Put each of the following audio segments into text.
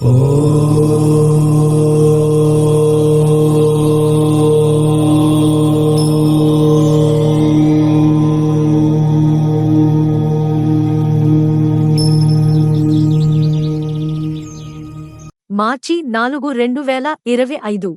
మార్చి 4, 2025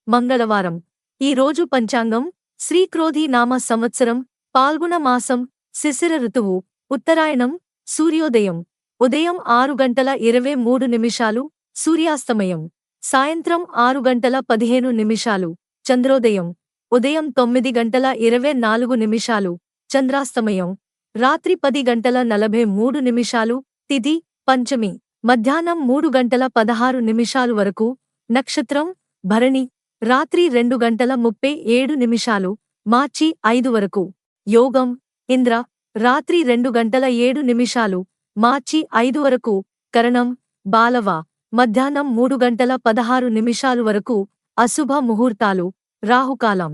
మంగళవారం. ఈ రోజు పంచాంగం శ్రీక్రోధి నామ సంవత్సరం పాల్గుణ మాసం శిశిర ఋతువు ఉత్తరాయణం సూర్యోదయం ఉదయం 6:23 సూర్యాస్తమయం సాయంత్రం 6:15 చంద్రోదయం ఉదయం 9:24 చంద్రాస్తమయం రాత్రి 10:43 తిథి పంచమి మధ్యాహ్నం 3:16 వరకు నక్షత్రం భరణి రాత్రి 2:37 మార్చి 5 వరకు యోగం ఇంద్ర రాత్రి 2:07 మార్చి 5 వరకు కరణం బాలవ మధ్యాహ్నం 3:16 వరకు అశుభ ముహూర్తాలు రాహుకాలం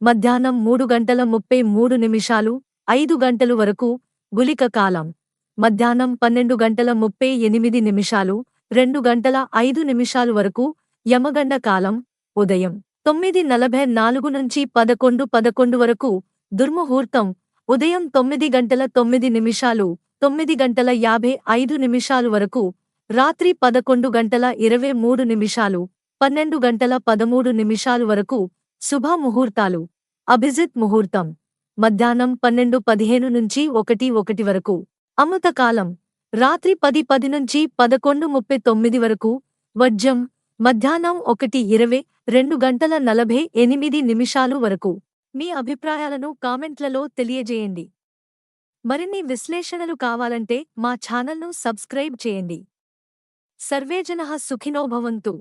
మధ్యాహ్నం 3:33 5 గంటలు వరకు గుళిక కాలం మధ్యాహ్నం 12:38 2:05 వరకు యమగండ కాలం ఉదయం 9:44 నుంచి 11:11 వరకు దుర్ముహూర్తం ఉదయం 9:09 9:55 వరకు రాత్రి 11:23 12:13 వరకు శుభ ముహూర్తాలు అభిజిత్ ముహూర్తం మధ్యాహ్నం 12:15 నుంచి 1:01 వరకు అమృతకాలం రాత్రి 10:10 నుంచి 11:39 వరకు వజ్రం మధ్యాహ్నం 1:20 2:48 వరకు మీ అభిప్రాయాలను కామెంట్లలో తెలియజేయండి. మరిన్ని విశ్లేషణలు కావాలంటే మా ఛానల్ను సబ్స్క్రైబ్ చేయండి. సర్వే జనః సుఖినో భవంతు.